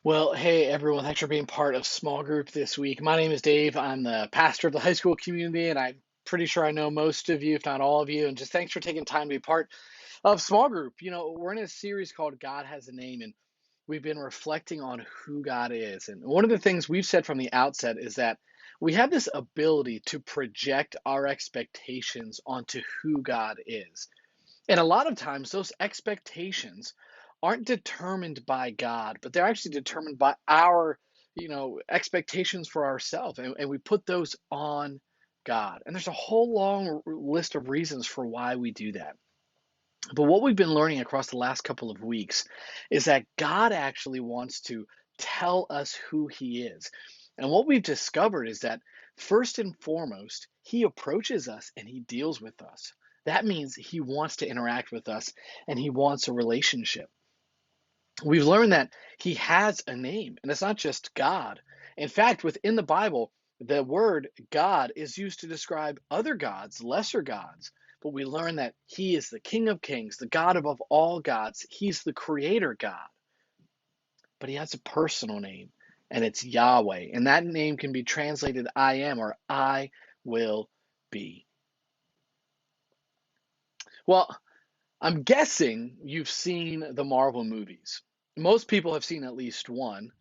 Well, hey everyone, thanks for being part of small group this week. My name is Dave. I'm the pastor of the high school community, and I'm pretty sure I know most of you, if not all of you. And just thanks for taking time to be part of small group. We're in a series called God Has a Name, and we've been reflecting on who God is. And one of the things we've said from the outset is that we have this ability to project our expectations onto who God is. And a lot of times, those expectations aren't determined by God, but they're actually determined by our, expectations for ourselves. And we put those on God. And there's a whole long list of reasons for why we do that. But what we've been learning across the last couple of weeks is that God actually wants to tell us who He is. And what we've discovered is that first and foremost, He approaches us and He deals with us. That means He wants to interact with us and He wants a relationship. We've learned that He has a name, and it's not just God. In fact, within the Bible, the word God is used to describe other gods, lesser gods. But we learn that He is the King of Kings, the God above all gods. He's the Creator God. But He has a personal name, and it's Yahweh. And that name can be translated I am or I will be. Well, I'm guessing you've seen the Marvel movies. Most people have seen at least one.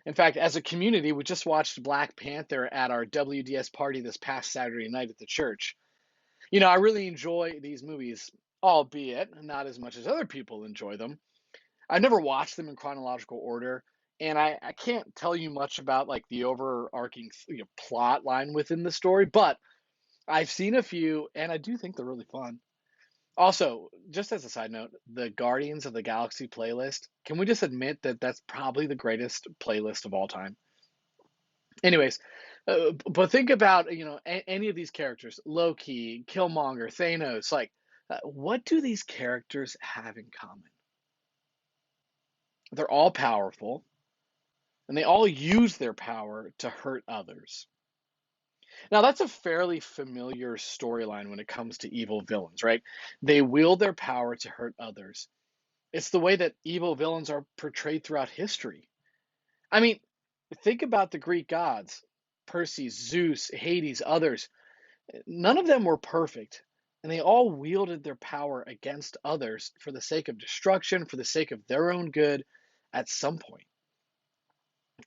In fact, as a community, we just watched Black Panther at our WDS party this past Saturday night at the church. I really enjoy these movies, albeit not as much as other people enjoy them. I've never watched them in chronological order, and I can't tell you much about like the overarching plot line within the story, but I've seen a few, and I do think they're really fun. Also, just as a side note, the Guardians of the Galaxy playlist, can we just admit that that's probably the greatest playlist of all time? Anyways, but think about, any of these characters, Loki, Killmonger, Thanos, like, what do these characters have in common? They're all powerful, and they all use their power to hurt others. Now, that's a fairly familiar storyline when it comes to evil villains, right? They wield their power to hurt others. It's the way that evil villains are portrayed throughout history. I mean, think about the Greek gods, Perseus, Zeus, Hades, others. None of them were perfect, and they all wielded their power against others for the sake of destruction, for the sake of their own good at some point.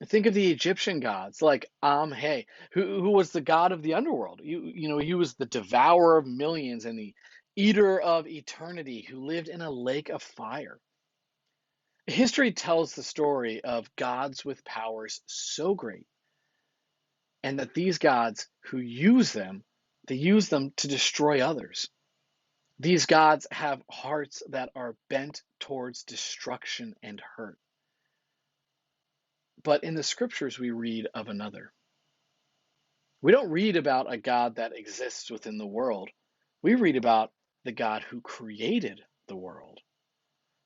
Think of the Egyptian gods like Amhe, who was the god of the underworld. He was the devourer of millions and the eater of eternity who lived in a lake of fire. History tells the story of gods with powers so great, and that these gods who use them, they use them to destroy others. These gods have hearts that are bent towards destruction and hurt. But in the scriptures, we read of another. We don't read about a God that exists within the world. We read about the God who created the world.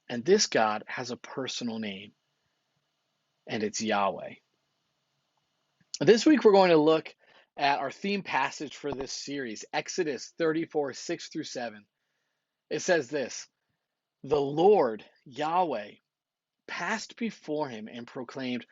And this God has a personal name, and it's Yahweh. This week, we're going to look at our theme passage for this series, Exodus 34, 6 through 7. It says this: The Lord, Yahweh, passed before him and proclaimed,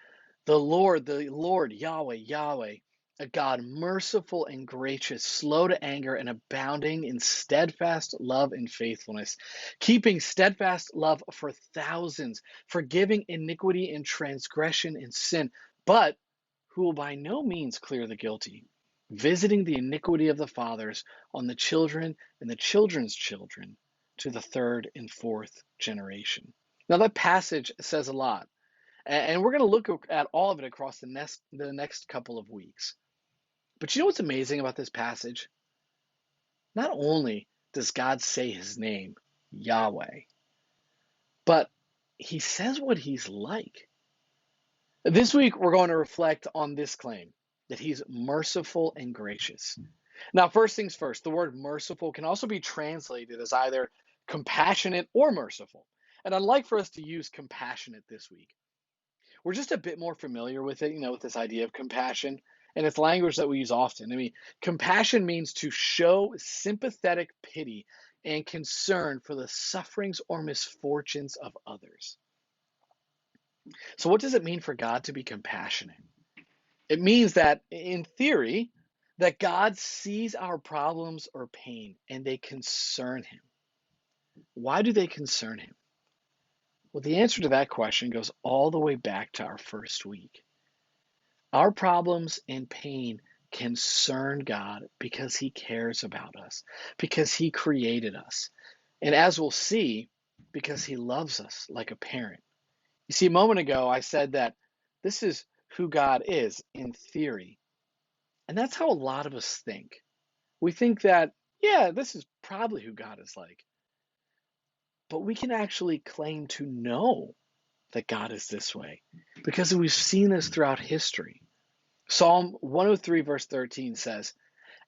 the Lord, Yahweh, Yahweh, a God merciful and gracious, slow to anger, and abounding in steadfast love and faithfulness, keeping steadfast love for thousands, forgiving iniquity and transgression and sin, but who will by no means clear the guilty, visiting the iniquity of the fathers on the children and the children's children to the third and fourth generation. Now, that passage says a lot. And we're going to look at all of it across the next couple of weeks. But you know what's amazing about this passage? Not only does God say his name, Yahweh, but he says what he's like. This week, we're going to reflect on this claim that he's merciful and gracious. Now, first things first, the word merciful can also be translated as either compassionate or merciful. And I'd like for us to use compassionate this week. We're just a bit more familiar with it, with this idea of compassion. And it's language that we use often. I mean, compassion means to show sympathetic pity and concern for the sufferings or misfortunes of others. So what does it mean for God to be compassionate? It means that, in theory, that God sees our problems or pain and they concern him. Why do they concern him? Well, the answer to that question goes all the way back to our first week. Our problems and pain concern God because he cares about us, because he created us. And as we'll see, because he loves us like a parent. You see, a moment ago, I said that this is who God is in theory. And that's how a lot of us think. We think that, yeah, this is probably who God is like. But we can actually claim to know that God is this way because we've seen this throughout history. Psalm 103, verse 13 says,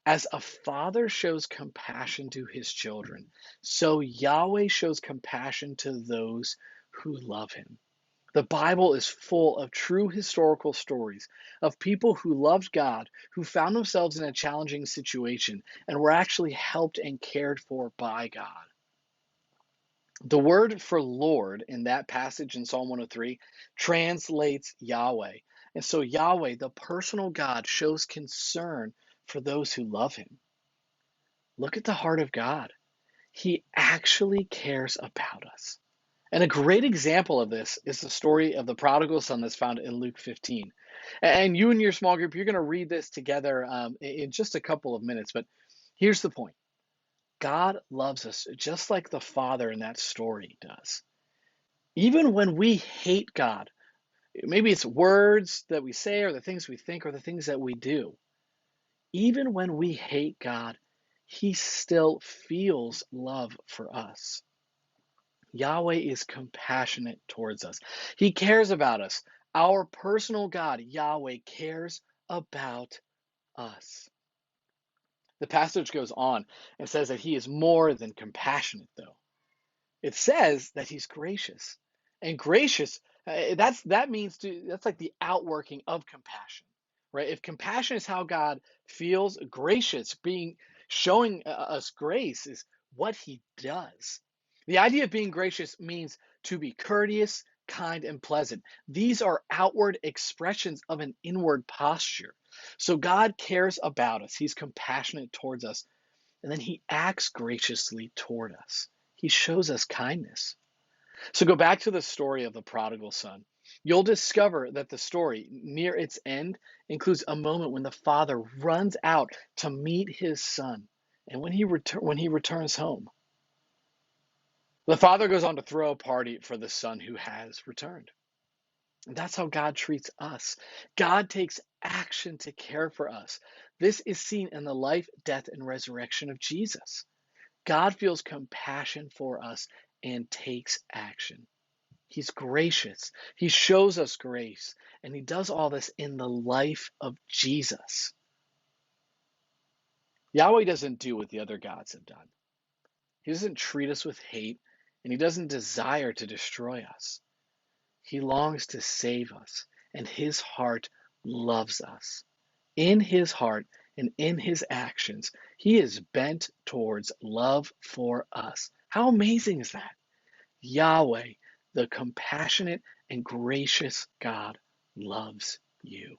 as a father shows compassion to his children, so Yahweh shows compassion to those who love him. The Bible is full of true historical stories of people who loved God, who found themselves in a challenging situation, and were actually helped and cared for by God. The word for Lord in that passage in Psalm 103 translates Yahweh. And so Yahweh, the personal God, shows concern for those who love him. Look at the heart of God. He actually cares about us. And a great example of this is the story of the prodigal son that's found in Luke 15. And you and your small group, you're going to read this together in just a couple of minutes. But here's the point. God loves us just like the father in that story does. Even when we hate God, maybe it's words that we say or the things we think or the things that we do. Even when we hate God, he still feels love for us. Yahweh is compassionate towards us. He cares about us. Our personal God, Yahweh, cares about us. The passage goes on and says that he is more than compassionate, though. It says that he's gracious. And gracious, that's like the outworking of compassion, right? If compassion is how God feels, gracious, showing us grace is what he does. The idea of being gracious means to be courteous, kind, and pleasant. These are outward expressions of an inward posture. So God cares about us. He's compassionate towards us, and then he acts graciously toward us. He shows us kindness. So go back to the story of the prodigal son. You'll discover that the story, near its end, includes a moment when the father runs out to meet his son. And when he returns home, the father goes on to throw a party for the son who has returned. And that's how God treats us. God takes action to care for us. This is seen in the life, death, and resurrection of Jesus. God feels compassion for us and takes action. He's gracious. He shows us grace. And he does all this in the life of Jesus. Yahweh doesn't do what the other gods have done. He doesn't treat us with hate, and he doesn't desire to destroy us. He longs to save us, and his heart loves us. In his heart and in his actions, he is bent towards love for us. How amazing is that? Yahweh, the compassionate and gracious God, loves you.